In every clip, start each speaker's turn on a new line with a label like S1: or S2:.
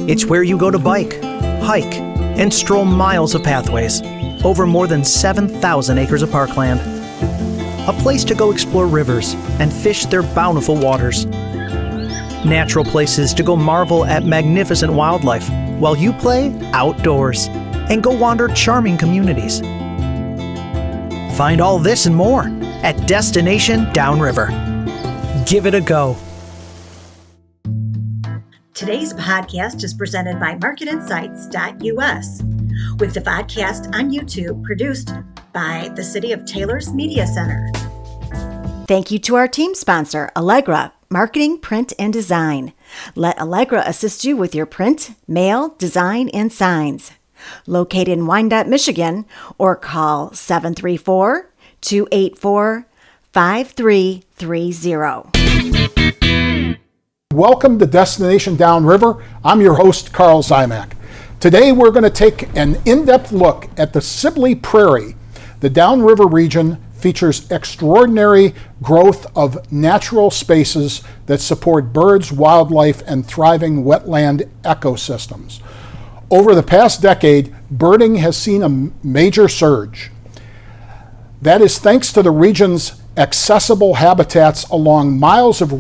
S1: It's where you go to bike, hike, and stroll miles of pathways over more than 7,000 acres of parkland. A place to go explore rivers and fish their bountiful waters. Natural places to go marvel at magnificent wildlife while you play outdoors and go wander charming communities. Find all this and more at Destination Downriver. Give it a go.
S2: Today's podcast is presented by MarketInsights.us, with the podcast on YouTube produced by the City of Taylor's Media Center.
S3: Thank you to our team sponsor, Allegra, Marketing, Print, and Design. Let Allegra assist you with your print, mail, design, and signs. Located in Wyandotte, Michigan, or call 734-284-5330.
S4: Welcome to Destination Downriver. I'm your host, Karl Ziomek. Today we're going to take an in-depth look at the Sibley Prairie. The Downriver region features extraordinary growth of natural spaces that support birds, wildlife, and thriving wetland ecosystems. Over the past decade, birding has seen a major surge. That is thanks to the region's accessible habitats along miles of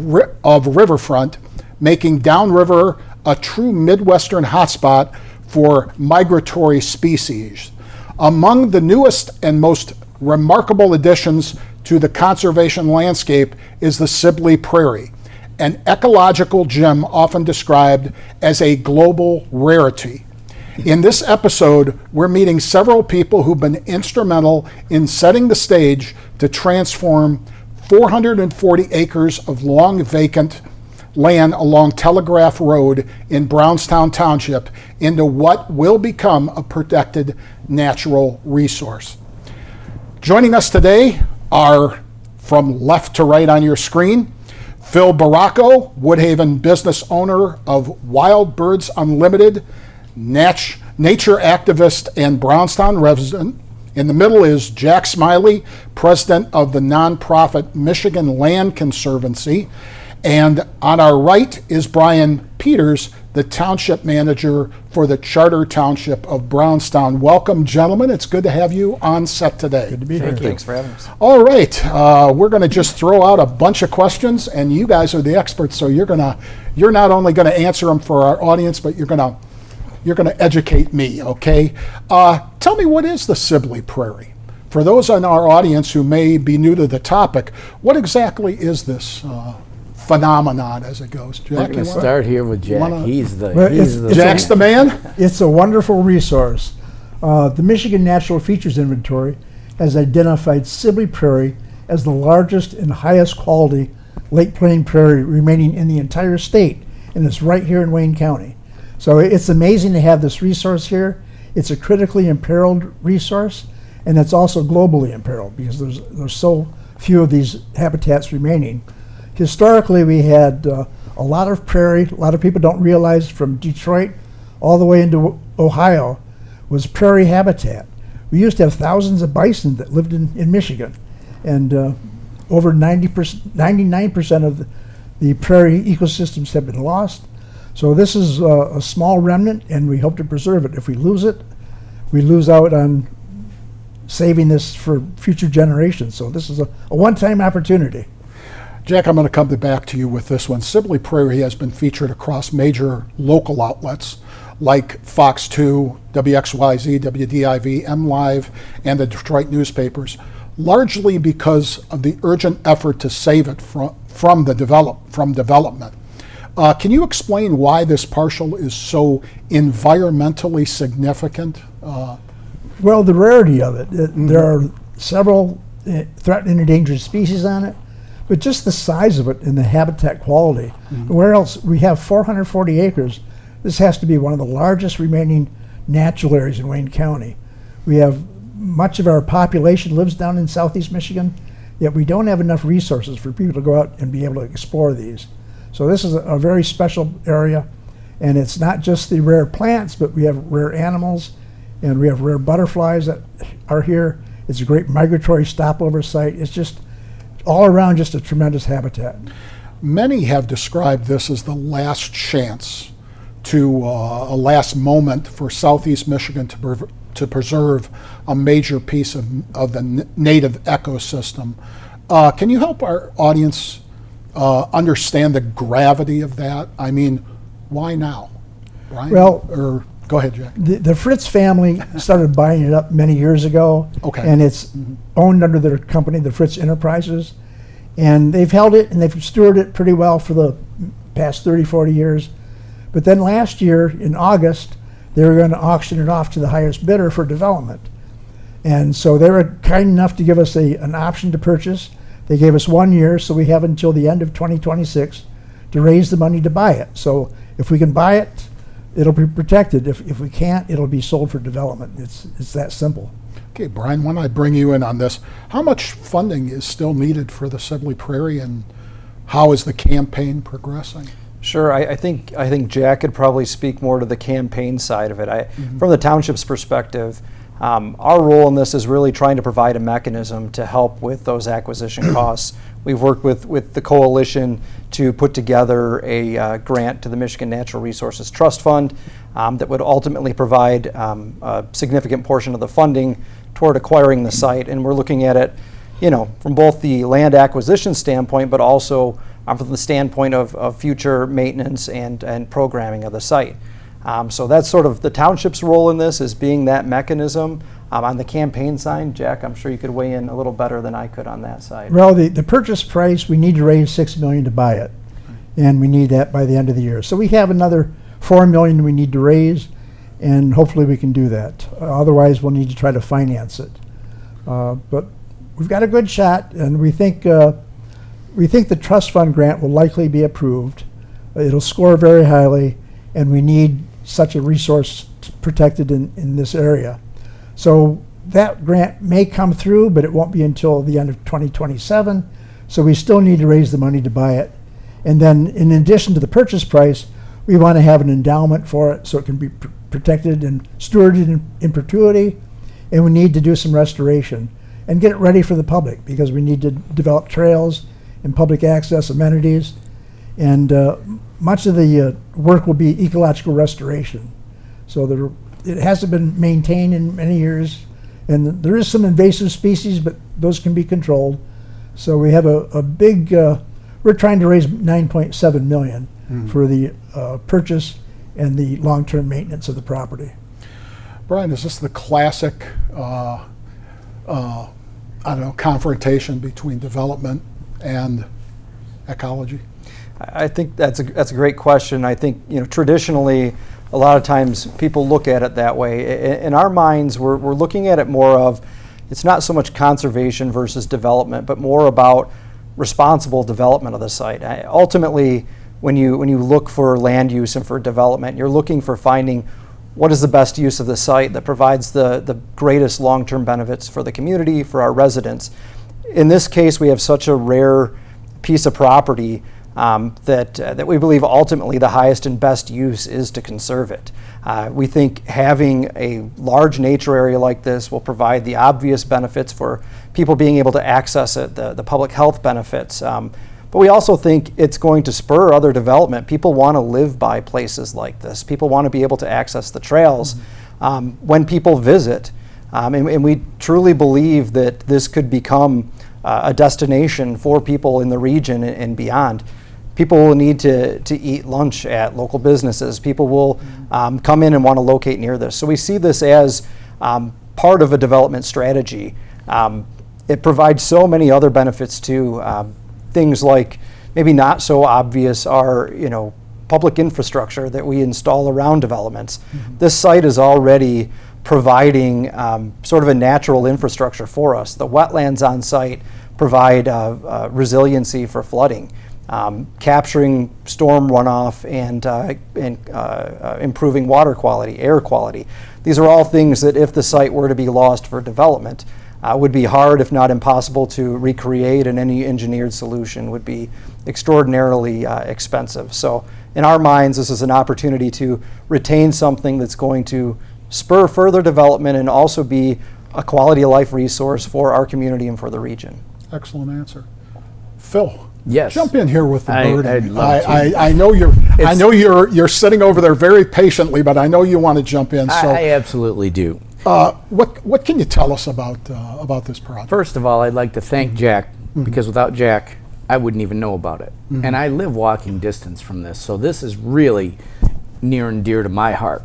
S4: riverfront, making Downriver a true Midwestern hotspot for migratory species. Among the newest and most remarkable additions to the conservation landscape is the Sibley Prairie, an ecological gem often described as a global rarity. In this episode, we're meeting several people who've been instrumental in setting the stage to transform 440 acres of long vacant land along Telegraph Road in Brownstown Township into what will become a protected natural resource. Joining us today are, from left to right on your screen, Phil Barraco, Woodhaven business owner of Wild Birds Unlimited, nature activist and Brownstown resident. In the middle is Jack Smiley, president of the nonprofit Michigan Land Conservancy. And on our right is Brian Peters, the township manager for the Charter Township of Brownstown. Welcome, gentlemen. It's good to have you on set today.
S5: Good to be here.
S6: Thanks for having us.
S4: All right, we're going to just throw out a bunch of questions, and you guys are the experts, so you're not only going to answer them for our audience, but you're going to educate me, okay? Tell me, what is the Sibley Prairie? For those in our audience who may be new to the topic, what exactly is this phenomenon as it goes? Jack,
S6: We're going to start here with Jack.
S4: Jack's the man?
S5: It's a wonderful resource. The Michigan Natural Features Inventory has identified Sibley Prairie as the largest and highest quality Lake Plain prairie remaining in the entire state, and it's right here in Wayne County. So it's amazing to have this resource here. It's a critically imperiled resource, and it's also globally imperiled because there's so few of these habitats remaining. Historically, we had a lot of prairie. A lot of people don't realize from Detroit all the way into Ohio was prairie habitat. We used to have thousands of bison that lived in Michigan, and over 99% of the prairie ecosystems have been lost. So this is a small remnant, and we hope to preserve it. If we lose it, we lose out on saving this for future generations. So this is a one-time opportunity.
S4: Jack, I'm going to come back to you with this one. Sibley Prairie has been featured across major local outlets like Fox 2, WXYZ, WDIV, MLive, and the Detroit newspapers, largely because of the urgent effort to save it from development. Can you explain why this parcel is so environmentally significant?
S5: Well, the rarity of it. There are several threatened and endangered species on it, but just the size of it and the habitat quality. Where else? We have 440 acres. This has to be one of the largest remaining natural areas in Wayne County. We have much of our population lives down in southeast Michigan, yet we don't have enough resources for people to go out and be able to explore these. So this is a very special area, and it's not just the rare plants, but we have rare animals, and we have rare butterflies that are here. It's a great migratory stopover site. It's just all around just a tremendous habitat.
S4: Many have described this as the last chance to a last moment for Southeast Michigan to preserve a major piece of the native ecosystem. Can you help our audience understand the gravity of that? I mean, why now? Brian?
S5: Well,
S4: or go ahead, Jack.
S5: The Fritz family started buying it up many years ago.
S4: Okay.
S5: And it's owned under their company, the Fritz Enterprises. And they've held it and they've stewarded it pretty well for the past 30, 40 years. But then last year, in August, they were going to auction it off to the highest bidder for development. And so they were kind enough to give us an option to purchase. They gave us 1 year, so we have until the end of 2026 to raise the money to buy it. So if we can buy it, it'll be protected. If we can't, it'll be sold for development. It's that simple.
S4: Okay, Brian, why don't I bring you in on this? How much funding is still needed for the Sibley Prairie, and how is the campaign progressing?
S7: Sure, I think Jack could probably speak more to the campaign side of it. From the township's perspective, our role in this is really trying to provide a mechanism to help with those acquisition costs. We've worked with the coalition to put together a grant to the Michigan Natural Resources Trust Fund that would ultimately provide a significant portion of the funding toward acquiring the site. And we're looking at it, from both the land acquisition standpoint, but also from the standpoint of future maintenance and programming of the site. So that's sort of the township's role in this, is being that mechanism. On the campaign side, Jack, I'm sure you could weigh in a little better than I could on that side.
S5: Well, the purchase price, we need to raise $6 million to buy it. And we need that by the end of the year. So we have another $4 million we need to raise, and hopefully we can do that. Otherwise, we'll need to try to finance it. But we've got a good shot, and we think the trust fund grant will likely be approved. It'll score very highly, and we need such a resource protected in this area. So that grant may come through, but it won't be until the end of 2027. So we still need to raise the money to buy it. And then in addition to the purchase price, we want to have an endowment for it so it can be protected and stewarded in perpetuity. And we need to do some restoration and get it ready for the public, because we need to develop trails and public access amenities. And much of the work will be ecological restoration. So it hasn't been maintained in many years, and there is some invasive species, but those can be controlled. So we have a big, we're trying to raise $9.7 million for the purchase and the long-term maintenance of the property.
S4: Brian, is this the classic, confrontation between development and ecology?
S7: I think that's a great question. I think traditionally, a lot of times people look at it that way. In our minds, we're looking at it more of, it's not so much conservation versus development, but more about responsible development of the site. Ultimately, when you look for land use and for development, you're looking for finding what is the best use of the site that provides the greatest long-term benefits for the community, for our residents. In this case, we have such a rare piece of property that we believe ultimately the highest and best use is to conserve it. We think having a large nature area like this will provide the obvious benefits for people being able to access it, the public health benefits. But we also think it's going to spur other development. People want to live by places like this. People want to be able to access the trails when people visit. And we truly believe that this could become a destination for people in the region and beyond. People will need to eat lunch at local businesses. People will come in and want to locate near this. So we see this as part of a development strategy. It provides so many other benefits too. Things like maybe not so obvious are public infrastructure that we install around developments. This site is already providing sort of a natural infrastructure for us. The wetlands on site provide resiliency for flooding. Capturing storm runoff and improving water quality, air quality. These are all things that if the site were to be lost for development, would be hard, if not impossible, to recreate, and any engineered solution would be extraordinarily expensive. So in our minds, this is an opportunity to retain something that's going to spur further development and also be a quality of life resource for our community and for the region.
S4: Excellent answer. Phil?
S6: Yes.
S4: Jump in here with the birding.
S6: I'd love to.
S4: I know you're sitting over there very patiently, but I know you want to jump in. So
S6: I absolutely do.
S4: what can you tell us about this project?
S6: First of all, I'd like to thank Jack, because without Jack, I wouldn't even know about it. And I live walking distance from this, so this is really near and dear to my heart.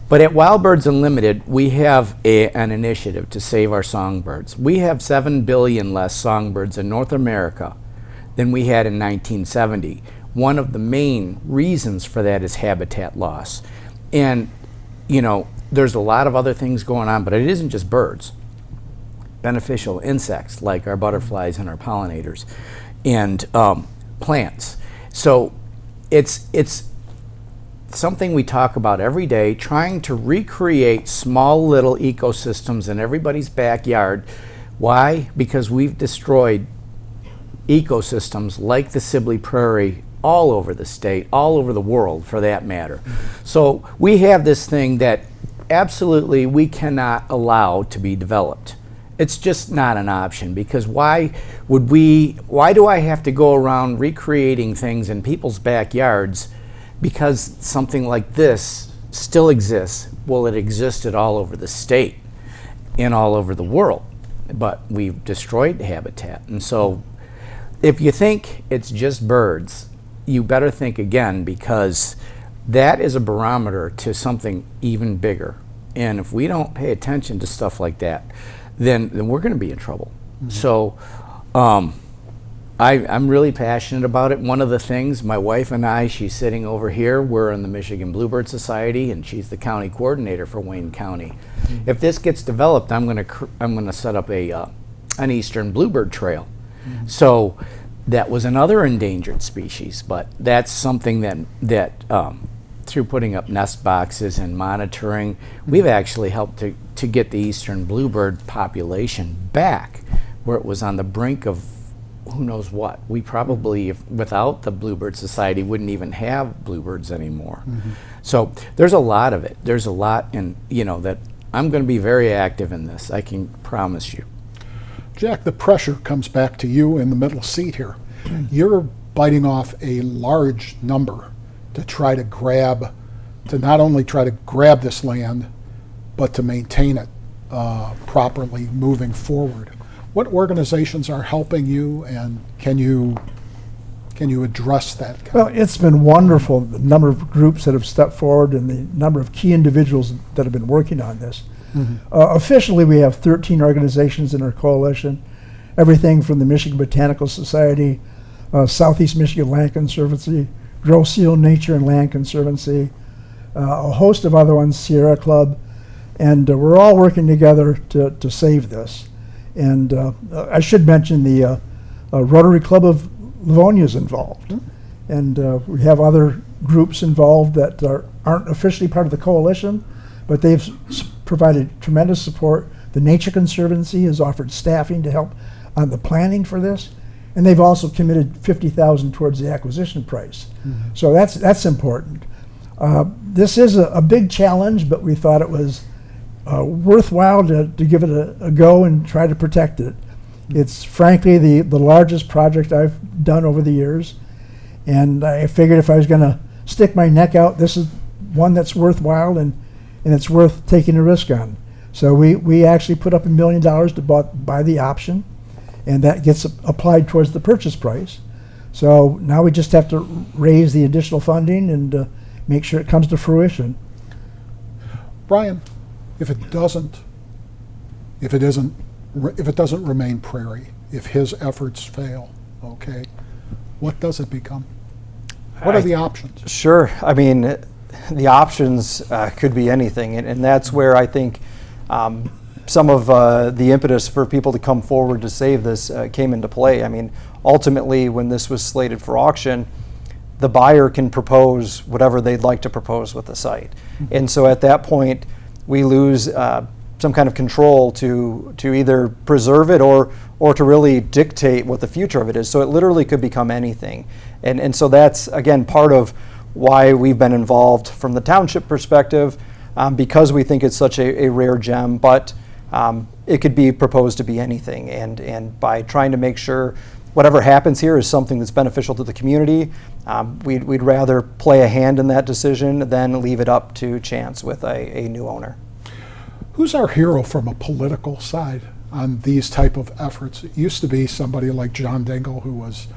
S6: But at Wild Birds Unlimited, we have an initiative to save our songbirds. We have 7 billion less songbirds in North America than we had in 1970. One of the main reasons for that is habitat loss. And, you know, there's a lot of other things going on, but it isn't just birds. Beneficial insects like our butterflies and our pollinators, and plants. So it's something we talk about every day, trying to recreate small little ecosystems in everybody's backyard. Why? Because we've destroyed ecosystems like the Sibley Prairie all over the state, all over the world for that matter. So we have this thing that absolutely we cannot allow to be developed. It's just not an option, because why do I have to go around recreating things in people's backyards because something like this still exists? Well, it existed all over the state and all over the world, but we've destroyed habitat. And so if you think it's just birds, you better think again, because that is a barometer to something even bigger. And if we don't pay attention to stuff like that, then we're going to be in trouble. So I'm really passionate about it. One of the things, my wife and I, she's sitting over here, we're in the Michigan Bluebird Society, and she's the county coordinator for Wayne County. If this gets developed, I'm going to set up an eastern bluebird trail. So that was another endangered species, but that's something that through putting up nest boxes and monitoring, we've actually helped to get the eastern bluebird population back where it was on the brink of who knows what. We probably, without the Bluebird Society, wouldn't even have bluebirds anymore. So there's a lot of it. There's a lot, and that I'm going to be very active in this, I can promise you.
S4: Jack, the pressure comes back to you in the middle seat here. You're biting off a large number to not only try to grab this land, but to maintain it properly moving forward. What organizations are helping you, and can you address that?
S5: Well, it's been wonderful, the number of groups that have stepped forward and the number of key individuals that have been working on this. Officially, we have 13 organizations in our coalition, everything from the Michigan Botanical Society, Southeast Michigan Land Conservancy, Grow Seal Nature and Land Conservancy, a host of other ones, Sierra Club, and we're all working together to save this. And I should mention the Rotary Club of Livonia is involved. And we have other groups involved that aren't officially part of the coalition, but they've provided tremendous support. The Nature Conservancy has offered staffing to help on the planning for this, and they've also committed $50,000 towards the acquisition price. So that's important. This is a big challenge, but we thought it was worthwhile to give it a go and try to protect it. It's frankly the largest project I've done over the years, and I figured if I was going to stick my neck out, this is one that's worthwhile and it's worth taking a risk on. So we actually put up $1 million to buy the option, and that gets applied towards the purchase price. So now we just have to raise the additional funding and make sure it comes to fruition.
S4: Brian, if it doesn't remain prairie, if his efforts fail, okay, what does it become? What are the options?
S7: Sure. I mean, the options could be anything, and that's where I think some of the impetus for people to come forward to save this came into play. I mean, ultimately, when this was slated for auction, the buyer can propose whatever they'd like to propose with the site. And so at that point, we lose some kind of control to either preserve it or to really dictate what the future of it is. So it literally could become anything. And so that's, again, part of why we've been involved from the township perspective, because we think it's such a rare gem, but it could be proposed to be anything. And by trying to make sure whatever happens here is something that's beneficial to the community. We'd rather play a hand in that decision than leave it up to chance with a new owner.
S4: Who's our hero from a political side on these type of efforts? It used to be somebody like John Dingell, who was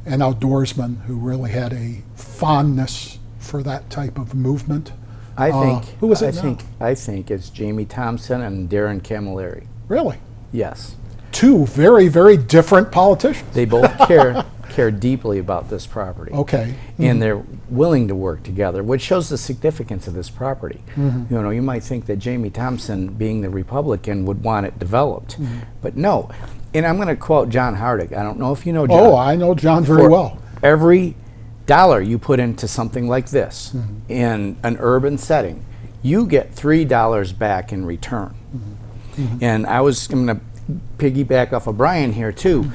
S4: an outdoorsman who really had a fondness for that type of movement.
S6: I think.
S4: Who is it now?
S6: I think it's Jamie Thompson and Darren Camilleri.
S4: Really?
S6: Yes.
S4: Two very, very different politicians.
S6: They both care deeply about this property.
S4: Okay.
S6: And they're willing to work together, which shows the significance of this property.
S4: Mm-hmm.
S6: You know, you might think that Jamie Thompson, being the Republican, would want it developed, but no. And I'm going to quote John Hardig. I don't know if you know John.
S4: Oh, I know John very well.
S6: Every dollar you put into something like this in an urban setting, you get $3 back in return. And I'm going to piggyback off of Brian here too,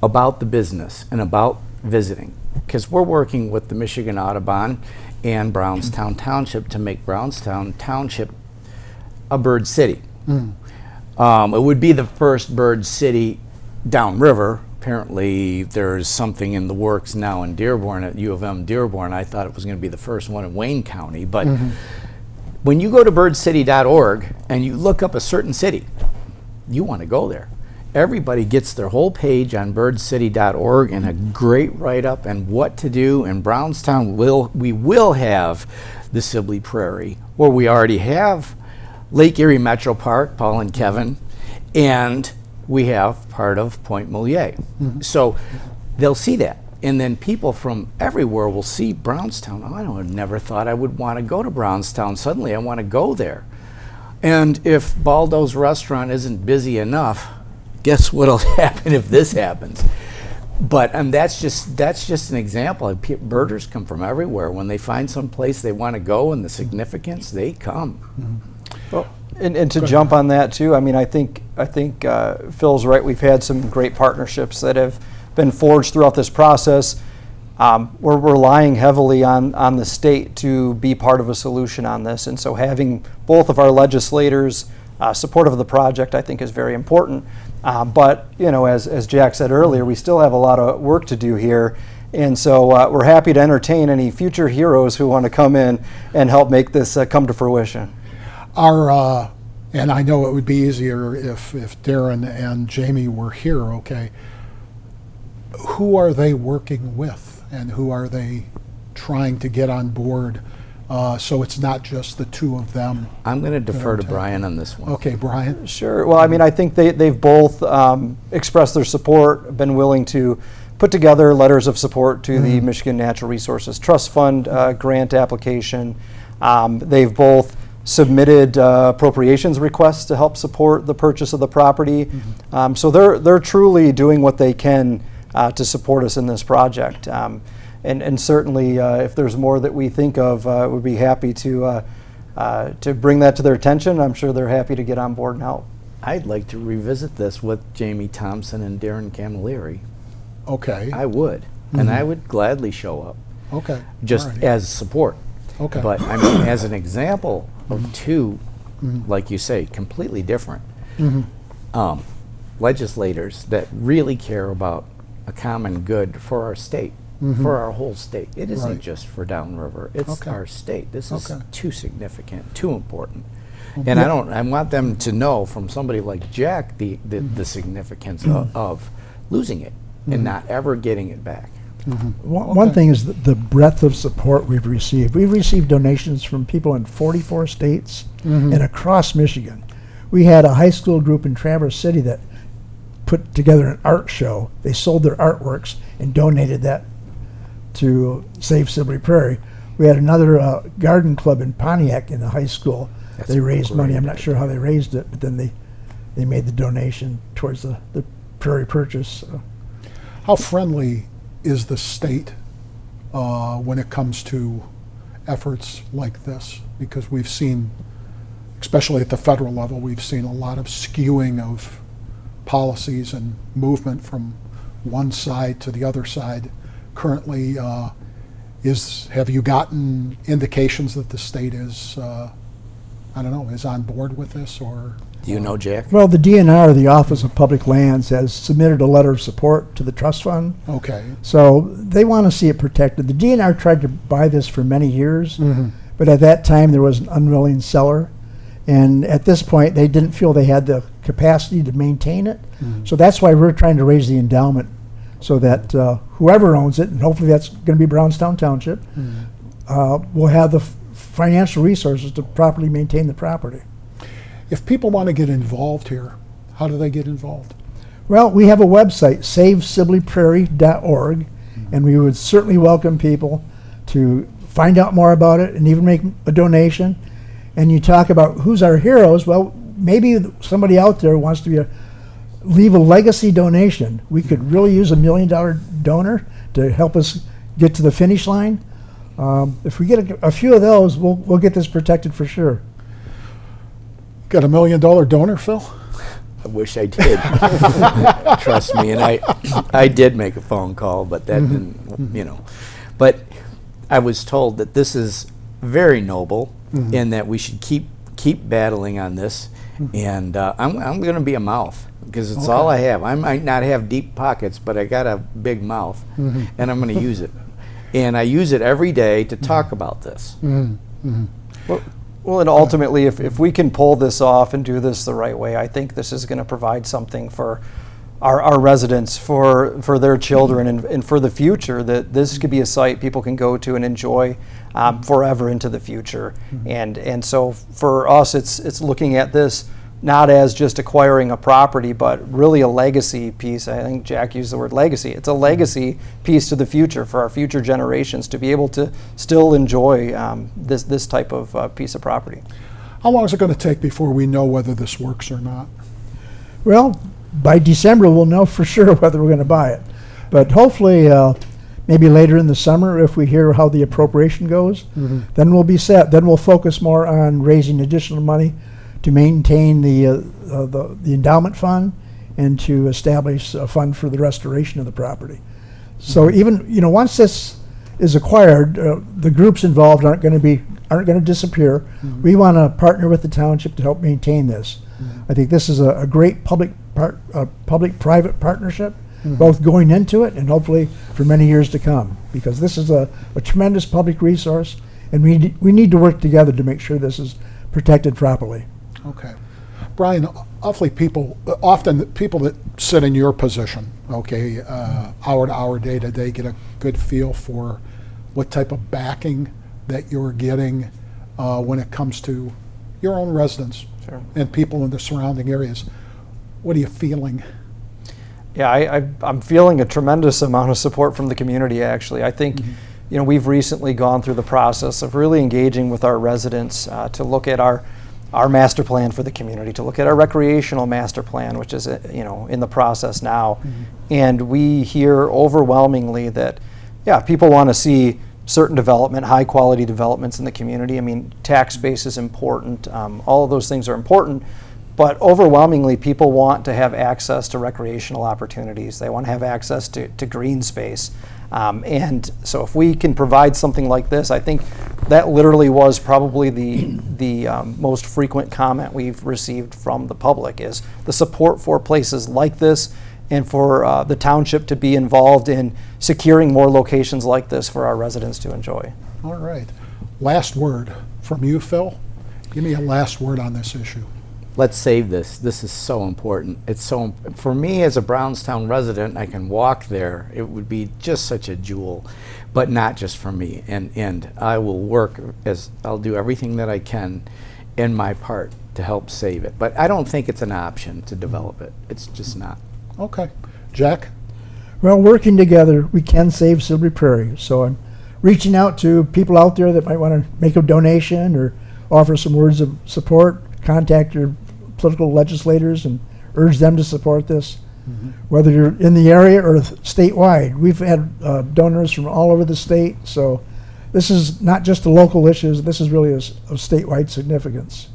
S6: about the business and about visiting, because we're working with the Michigan Audubon and Brownstown Township to make Brownstown Township a bird city. It would be the first bird city downriver. Apparently there's something in the works now in Dearborn, at U of M Dearborn. I thought it was going to be the first one in Wayne County, but when you go to birdcity.org and you look up a certain city, you want to go there. Everybody gets their whole page on birdcity.org and a great write-up and what to do. In Brownstown, we will have the Sibley Prairie, where we already have Lake Erie Metro Park, Paul and Kevin, and we have part of Point Moliere. So they'll see that. And then people from everywhere will see Brownstown. Oh, I never thought I would want to go to Brownstown. Suddenly I want to go there. And if Baldo's restaurant isn't busy enough, guess what'll happen if this happens? But that's just an example. Birders come from everywhere. When they find some place they want to go and the significance, they come.
S7: Well, and to jump on that too, I mean, I think Phil's right. We've had some great partnerships that have been forged throughout this process. We're relying heavily on the state to be part of a solution on this, and so having both of our legislators supportive of the project, I think, is very important. But you know, as Jack said earlier, we still have a lot of work to do here, and so we're happy to entertain any future heroes who want to come in and help make this come to fruition. And I know it would be easier if Darren and Jamie were here, okay. Who are they working with, and who are they trying to get on board, so it's not just the two of them?
S6: I'm going to defer to Brian on this one.
S4: Okay, Brian?
S7: Sure. Well, I mean, I think they've both expressed their support, been willing to put together letters of support to the Michigan Natural Resources Trust Fund grant application. They've both submitted appropriations requests to help support the purchase of the property. So they're truly doing what they can to support us in this project. And certainly, if there's more that we think of, we'd be happy to bring that to their attention. I'm sure they're happy to get on board and help.
S6: I'd like to revisit this with Jamie Thompson and Darren Camilleri.
S4: Okay.
S6: I would, and I would gladly show up.
S4: Okay.
S6: Just
S4: Alrighty.
S6: as support.
S4: Okay.
S6: But I mean, as an example of two, like you say, completely different legislators that really care about a common good for our state, for our whole state. It isn't
S4: Right.
S6: just for Downriver. It's
S4: Okay.
S6: our state. This is
S4: Okay.
S6: too significant, too important. And I want them to know from somebody like Jack the significance of losing it and not ever getting it back.
S5: One thing is the breadth of support we've received. We've received donations from people in 44 states and across Michigan. We had a high school group in Traverse City that put together an art show. They sold their artworks and donated that to Save Sibley Prairie. We had another garden club in Pontiac in the high school.
S6: That's
S5: they raised
S6: great.
S5: money. I'm not sure how they raised it, but then they made the donation towards the prairie purchase. So.
S4: How friendly is the state when it comes to efforts like this? Because we've seen, especially at the federal level, we've seen a lot of skewing of policies and movement from one side to the other side. Currently, have you gotten indications that the state is, is on board with this, or?
S6: Do you know, Jack?
S5: Well, the DNR, the Office of Public Lands, has submitted a letter of support to the trust fund.
S4: Okay.
S5: So they want to see it protected. The DNR tried to buy this for many years,
S4: Mm-hmm.
S5: but at that time there was an unwilling seller. And at this point, they didn't feel they had the capacity to maintain it.
S4: Mm-hmm.
S5: So that's why we're trying to raise the endowment so that whoever owns it, and hopefully that's going to be Brownstown Township, will have the financial resources to properly maintain the property.
S4: If people want to get involved here, how do they get involved?
S5: Well, we have a website, SaveSibleyPrairie.org, and we would certainly welcome people to find out more about it and even make a donation. And you talk about who's our heroes. Well, maybe somebody out there wants to leave a legacy donation. We could really use $1 million donor to help us get to the finish line. If we get a few of those, we'll get this protected for sure.
S4: Got $1 million donor, Phil?
S6: I wish I did. Trust me, and I did make a phone call, but that didn't, But I was told that this is very noble, and that we should keep battling on this. And I'm going to be a mouth, because it's all I have. I might not have deep pockets, but I got a big mouth, and I'm going to use it. And I use it every day to talk about this.
S7: Well, and ultimately, if we can pull this off and do this the right way, I think this is going to provide something for our residents, for their children, and for the future, that this could be a site people can go to and enjoy forever into the future. And so for us, it's looking at this not as just acquiring a property, but really a legacy piece. I think Jack used the word legacy. It's a legacy piece to the future for our future generations to be able to still enjoy this type of piece of property.
S4: How long is it going to take before we know whether this works or not?
S5: Well, by December we'll know for sure whether we're going to buy it. But hopefully maybe later in the summer, if we hear how the appropriation goes, then we'll be set. Then we'll focus more on raising additional money to maintain the endowment fund and to establish a fund for the restoration of the property. So even once this is acquired, the groups involved aren't going to disappear. We want to partner with the township to help maintain this. I think this is a great public-private partnership, both going into it and hopefully for many years to come, because this is a tremendous public resource, and we need to work together to make sure this is protected properly.
S4: Okay. Brian, often people that sit in your position, hour to hour, day to day, get a good feel for what type of backing that you're getting when it comes to your own residents and people in the surrounding areas. What are you feeling?
S7: Yeah, I'm feeling a tremendous amount of support from the community, actually. I think, we've recently gone through the process of really engaging with our residents to look at our master plan for the community, to look at our recreational master plan, which is in the process now. And we hear overwhelmingly that people want to see certain development, high quality developments in the community. I mean, tax base is important, all of those things are important, but overwhelmingly people want to have access to recreational opportunities. They want to have access to green space. And so if we can provide something like this, I think that literally was probably the most frequent comment we've received from the public, is the support for places like this and for the township to be involved in securing more locations like this for our residents to enjoy.
S4: All right. Last word from you, Phil. Give me a last word on this issue.
S6: Let's save this. This is so important. It's for me as a Brownstown resident, I can walk there. It would be just such a jewel, but not just for me. And I will work I'll do everything that I can in my part to help save it. But I don't think it's an option to develop it. It's just not.
S4: Okay. Jack?
S5: Well, working together, we can save Sibley Prairie. So I'm reaching out to people out there that might want to make a donation or offer some words of support. Contact your political legislators and urge them to support this. Whether you're in the area or statewide, we've had donors from all over the state. So this is not just a local issue. This is really of statewide significance.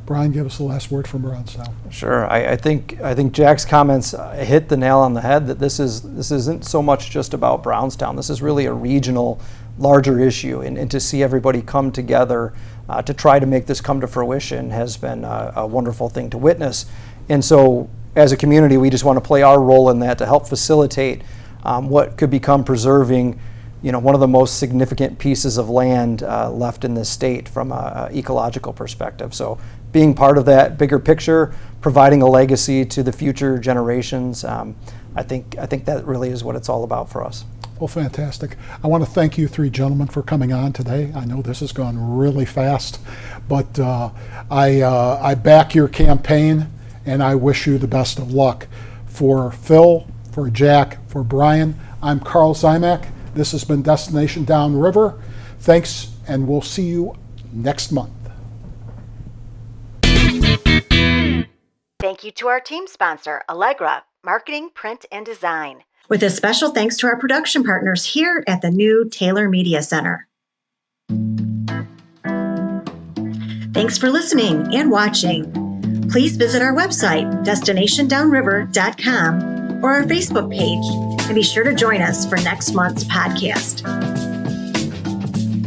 S4: Brian, give us the last word from Brownstown.
S7: Sure. I think Jack's comments hit the nail on the head, that this isn't so much just about Brownstown. This is really a regional, larger issue, and to see everybody come together to try to make this come to fruition has been a wonderful thing to witness. And so, as a community, we just want to play our role in that to help facilitate what could become preserving, one of the most significant pieces of land left in this state from an ecological perspective. So being part of that bigger picture, providing a legacy to the future generations, I think that really is what it's all about for us.
S4: Well, fantastic. I want to thank you three gentlemen for coming on today. I know this has gone really fast, but I back your campaign, and I wish you the best of luck. For Phil, for Jack, for Brian, I'm Karl Ziomek. This has been Destination Downriver. Thanks, and we'll see you next month.
S3: Thank you to our team sponsor, Allegra, Marketing, Print, and Design.
S2: With a special thanks to our production partners here at the new Taylor Media Center. Thanks for listening and watching. Please visit our website, destinationdownriver.com, or our Facebook page, and be sure to join us for next month's podcast.